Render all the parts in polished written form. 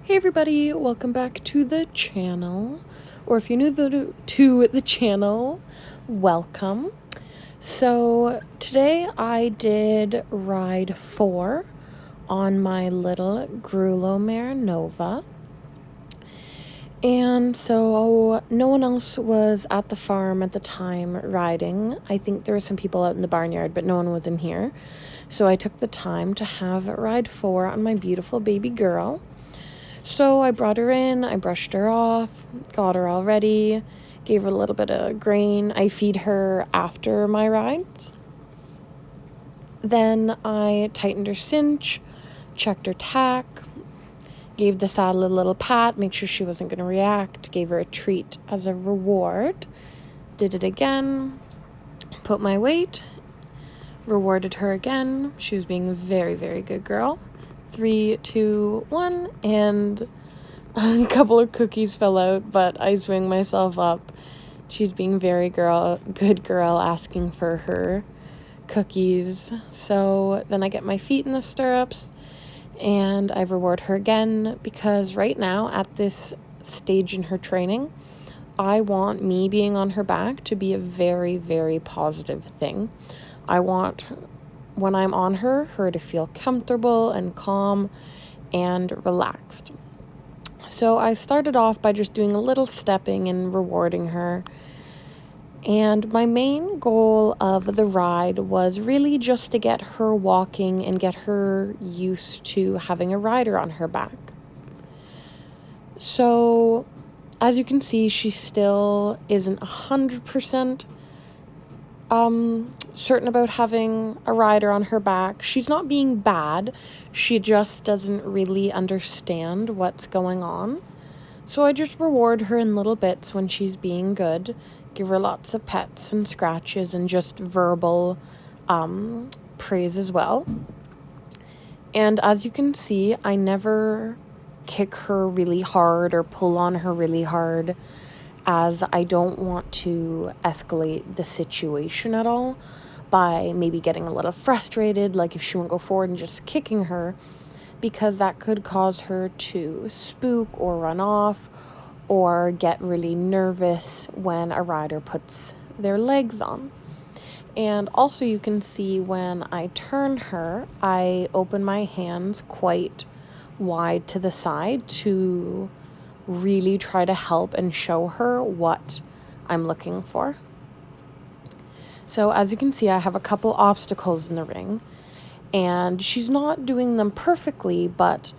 Hey everybody, welcome back to the channel, or if you're new to the channel, welcome. So today I did ride 4 on my little Grulla mare Nova, and so no one else was at the farm at the time riding. I think there were some people out in the barnyard, but no one was in here. So I took the time to have ride 4 on my beautiful baby girl. So I brought her in, I brushed her off, got her all ready, gave her a little bit of grain. I feed her after my rides. Then I tightened her cinch, checked her tack, gave the saddle a little pat, make sure she wasn't going to react, gave her a treat as a reward. Did it again, put my weight, rewarded her again. She was being a very, very good girl. 3, 2, 1, and a couple of cookies fell out, but I swing myself up. She's being very good girl, asking for her cookies. So then I get my feet in the stirrups and I reward her again, because right now at this stage in her training, I want me being on her back to be a very, very positive thing. I want, when I'm on her to feel comfortable and calm and relaxed. So I started off by just doing a little stepping and rewarding her. And my main goal of the ride was really just to get her walking and get her used to having a rider on her back. So as you can see, she still isn't 100% certain about having a rider on her back. She's not being bad. She just doesn't really understand what's going on. So I just reward her in little bits when she's being good. Give her lots of pets and scratches and just verbal praise as well. And as you can see, I never kick her really hard or pull on her really hard, as I don't want to escalate the situation at all by maybe getting a little frustrated, like if she won't go forward and just kicking her, because that could cause her to spook or run off or get really nervous when a rider puts their legs on. And also you can see when I turn her, I open my hands quite wide to the side to really try to help and show her what I'm looking for. So as you can see, I have a couple obstacles in the ring, and she's not doing them perfectly, but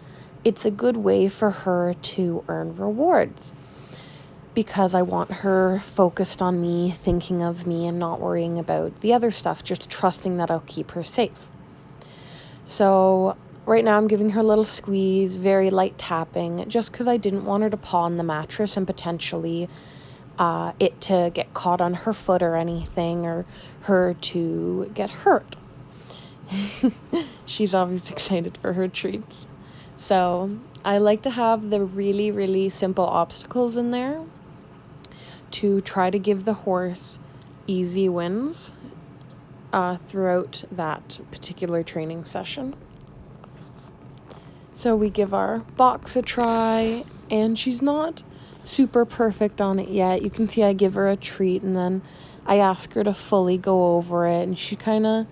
it's a good way for her to earn rewards, because I want her focused on me, thinking of me, and not worrying about the other stuff, just trusting that I'll keep her safe. So right now I'm giving her a little squeeze, very light tapping, just because I didn't want her to paw on the mattress and potentially it to get caught on her foot or anything, or her to get hurt. She's always excited for her treats. So I like to have the really, really simple obstacles in there to try to give the horse easy wins throughout that particular training session. So we give our box a try, and she's not super perfect on it yet. You can see I give her a treat, and then I ask her to fully go over it, and she kind of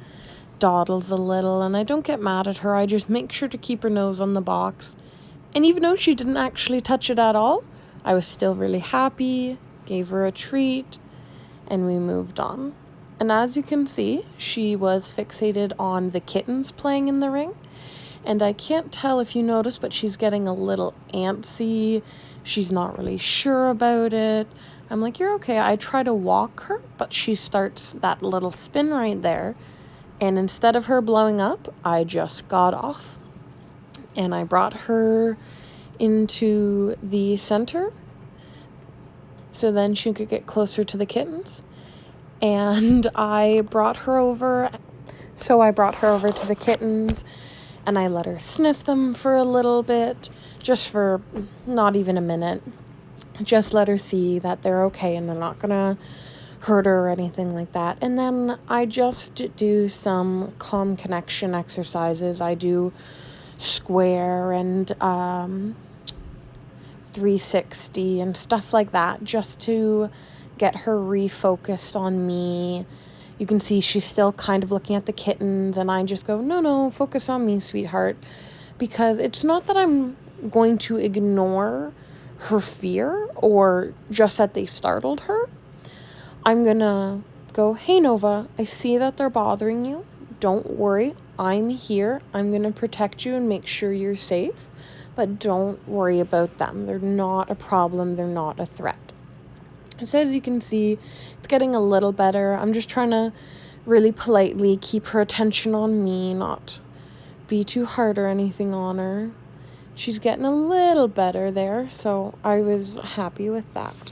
dawdles a little, and I don't get mad at her. I just make sure to keep her nose on the box. And even though she didn't actually touch it at all, I was still really happy, gave her a treat, and we moved on. And as you can see, she was fixated on the kittens playing in the ring. And I can't tell if you noticed, but she's getting a little antsy. She's not really sure about it. I'm like, you're okay. I try to walk her, but she starts that little spin right there. And instead of her blowing up, I just got off. And I brought her into the center, so then she could get closer to the kittens. And I brought her over. So I brought her over to the kittens, and I let her sniff them for a little bit, just for not even a minute. Just let her see that they're okay and they're not gonna hurt her or anything like that. And then I just do some calm connection exercises. I do square and 360 and stuff like that, just to get her refocused on me. You can see she's still kind of looking at the kittens, and I just go, no, focus on me, sweetheart. Because it's not that I'm going to ignore her fear or just that they startled her. I'm gonna go, hey Nova, I see that they're bothering you. Don't worry, I'm here. I'm gonna protect you and make sure you're safe. But don't worry about them. They're not a problem. They're not a threat. So as you can see, it's getting a little better. I'm just trying to really politely keep her attention on me, not be too hard or anything on her. She's getting a little better there, so I was happy with that.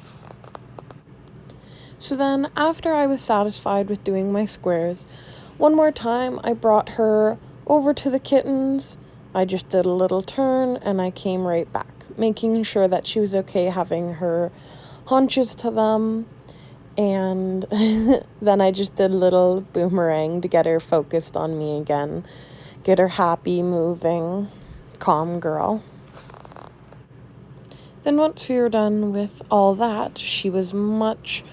So then, after I was satisfied with doing my squares, one more time I brought her over to the kittens. I just did a little turn and I came right back, making sure that she was okay having her haunches to them. And then I just did a little boomerang to get her focused on me again, get her happy, moving, calm girl. Then once we were done with all that, she was much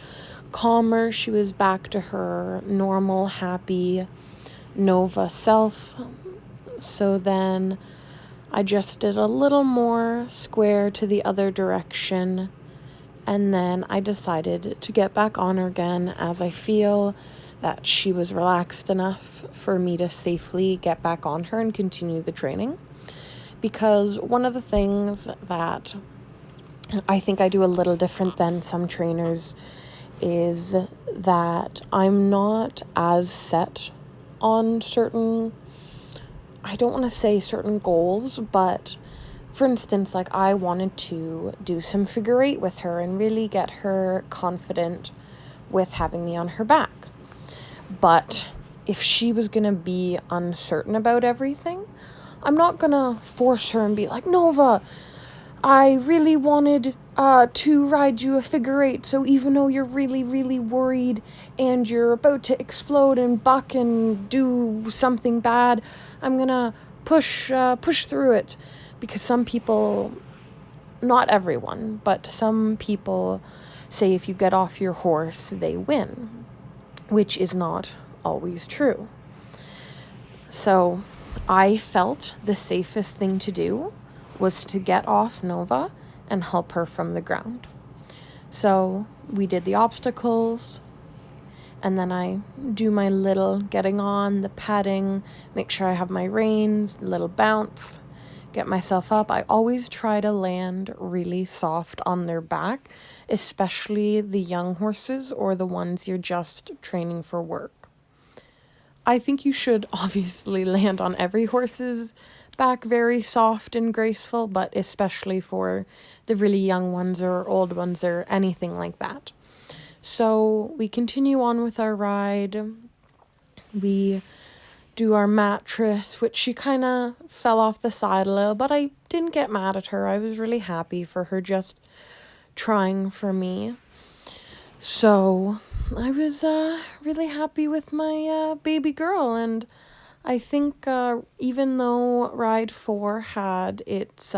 calmer. She was back to her normal, happy Nova self. So then I just did a little more square to the other direction, and then I decided to get back on her again, as I feel that she was relaxed enough for me to safely get back on her and continue the training. Because one of the things that I think I do a little different than some trainers is that I'm not as set on certain, I don't want to say certain goals, but for instance, like I wanted to do some figure eight with her and really get her confident with having me on her back. But if she was going to be uncertain about everything, I'm not going to force her and be like, Nova, I really wanted to ride you a figure eight, so even though you're really, really worried and you're about to explode and buck and do something bad, I'm gonna push through it. Because some people, not everyone, but some people say if you get off your horse, they win, which is not always true. So I felt the safest thing to do was to get off Nova and help her from the ground. So we did the obstacles, and then I do my little getting on, the patting, make sure I have my reins, little bounce, get myself up. I always try to land really soft on their back, especially the young horses or the ones you're just training for work. I think you should obviously land on every horse's back very soft and graceful, but especially for the really young ones or old ones or anything like that. So we continue on with our ride. We do our mattress, which she kind of fell off the side a little, but I didn't get mad at her. I was really happy for her just trying for me. So I was really happy with my baby girl, and I think even though Ride 4 had its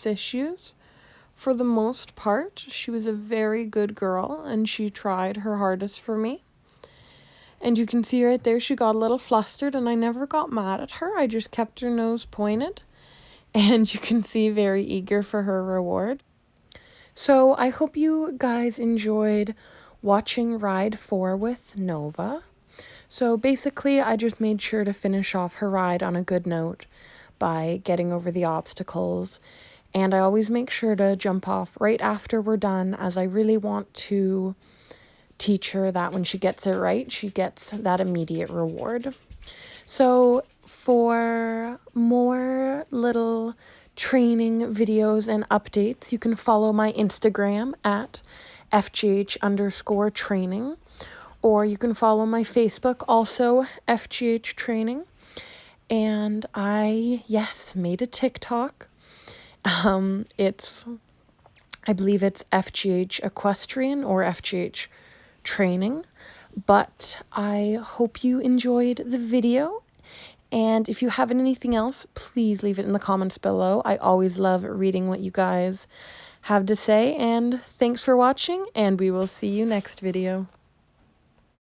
issues, for the most part, she was a very good girl, and she tried her hardest for me. And you can see right there, she got a little flustered, and I never got mad at her. I just kept her nose pointed, and you can see very eager for her reward. So I hope you guys enjoyed watching Ride 4 with Nova. So basically, I just made sure to finish off her ride on a good note by getting over the obstacles. And I always make sure to jump off right after we're done, as I really want to teach her that when she gets it right, she gets that immediate reward. So for more little training videos and updates, you can follow my Instagram at FGH_training. Or you can follow my Facebook, also FGH Training. And I made a TikTok. I believe it's FGH Equestrian or FGH Training. But I hope you enjoyed the video. And if you have anything else, please leave it in the comments below. I always love reading what you guys have to say. And thanks for watching, and we will see you next video.